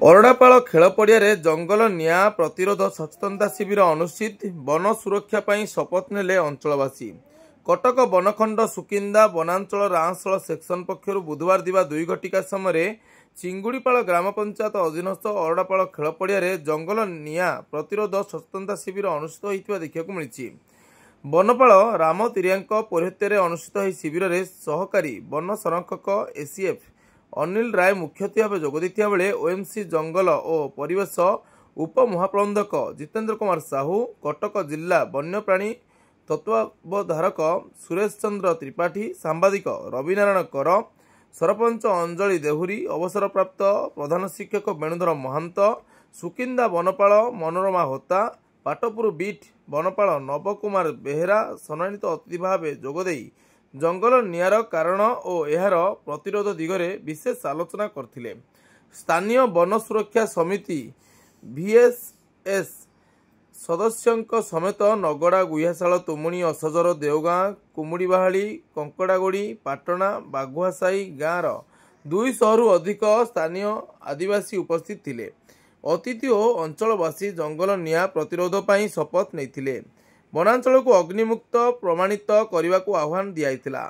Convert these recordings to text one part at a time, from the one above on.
ଅରଡ଼ାପାଳ ଖେଳ ପଡ଼ିଆରେ ଜଙ୍ଗଲ ନିଆଁ ପ୍ରତିରୋଧ ସଚେତନତା ଶିବିର ଅନୁଷ୍ଠିତ। ବନ ସୁରକ୍ଷା ପାଇଁ ଶପଥ ନେଲେ ଅଞ୍ଚଳବାସୀ। କଟକ ବନଖଣ୍ଡ ସୁକିନ୍ଦା ବନାଞ୍ଚଳ ରାଆଁଶଳ ସେକ୍ସନ ପକ୍ଷରୁ ବୁଧବାର ଦିବା 2 ଘଟିକା ସମୟରେ ଚିଙ୍ଗୁଡିପାଳ ଗ୍ରାମ ପଞ୍ଚାୟତ ଅଧୀନସ୍ଥ ଅରଡ଼ାପାଳ ଖେଳ ପଡ଼ିଆରେ ଜଙ୍ଗଲ ନିଆଁ ପ୍ରତିରୋଧ ସଚେତନତା ଶିବିର ଅନୁଷ୍ଠିତ ହୋଇଥିବା ଦେଖିବାକୁ ମିଳିଛି। ବନପାଳ ରାମ ତିରିଆଙ୍କ ପୌରୋହିତ୍ୟରେ ଅନୁଷ୍ଠିତ ଏହି ଶିବିରରେ ସହକାରୀ ବନ ସଂରକ୍ଷକ ଏସିଏଫ୍ ଅନିଲ ରାୟ ମୁଖ୍ୟ ଅତିଥି ଭାବେ ଯୋଗ ଦେଇଥିବା ବେଳେ ଓଏମସି ଜଙ୍ଗଲ ଓ ପରିବେଶ ଉପମହାପ୍ରବନ୍ଧକ ଜିତେନ୍ଦ୍ର କୁମାର ସାହୁ, କଟକ ଜିଲ୍ଲା ବନ୍ୟପ୍ରାଣୀ ତତ୍ତ୍ୱାବଧାରକ ସୁରେଶ ଚନ୍ଦ୍ର ତ୍ରିପାଠୀ, ସାମ୍ବାଦିକ ରବିନାରାୟଣ କର, ସରପଞ୍ଚ ଅଞ୍ଜଳି ଦେହୁରୀ, ଅବସରପ୍ରାପ୍ତ ପ୍ରଧାନ ଶିକ୍ଷକ ବେଣୁଧର ମହାନ୍ତ, ସୁକିନ୍ଦା ବନପାଳ ମନୋରମା ହୋତା, ପାଟପୁର ବିଟ୍ ବନପାଳ ନବକୁମାର ବେହେରା ସମ୍ମାନିତ ଅତିଥି ଭାବେ ଯୋଗଦେଇ ଜଙ୍ଗଲ ନିଆଁର କାରଣ ଓ ଏହାର ପ୍ରତିରୋଧ ଦିଗରେ ବିଶେଷ ଆଲୋଚନା କରିଥିଲେ। ସ୍ଥାନୀୟ ବନ ସୁରକ୍ଷା ସମିତି ଭିଏସ୍ଏସ୍ ସଦସ୍ୟଙ୍କ ସମେତ ନଗଡ଼ା, ଗୁହିଆଶାଳ, ତୁମୁଣି, ଅସଜର, ଦେଓଗାଁ, କୁମୁଡ଼ିବାହାଳି, କଙ୍କଡ଼ାଗୋଡ଼ି, ପାଟଣା, ବାଘୁଆସାହି ଗାଁର 200ରୁ ଅଧିକ ସ୍ଥାନୀୟ ଆଦିବାସୀ ଉପସ୍ଥିତ ଥିଲେ। ଅତିଥି ଓ ଅଞ୍ଚଳବାସୀ ଜଙ୍ଗଲ ନିଆଁ ପ୍ରତିରୋଧ ପାଇଁ ଶପଥ ନେଇଥିଲେ। ବନାଞ୍ଚଳକୁ ଅଗ୍ନିମୁକ୍ତ ପ୍ରମାଣିତ କରିବାକୁ ଆହ୍ୱାନ ଦିଆଯାଇଥିଲା।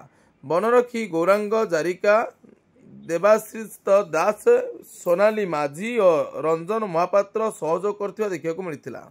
ବନରକ୍ଷୀ ଗୌରାଙ୍ଗ ଜାରିକା, ଦେବାଶିଷ ଦାସ, ସୋନାଲି ମାଝୀ ଓ ରଞ୍ଜନ ମହାପାତ୍ର ସହଯୋଗ କରିଥିବା ଦେଖିବାକୁ ମିଳିଥିଲା।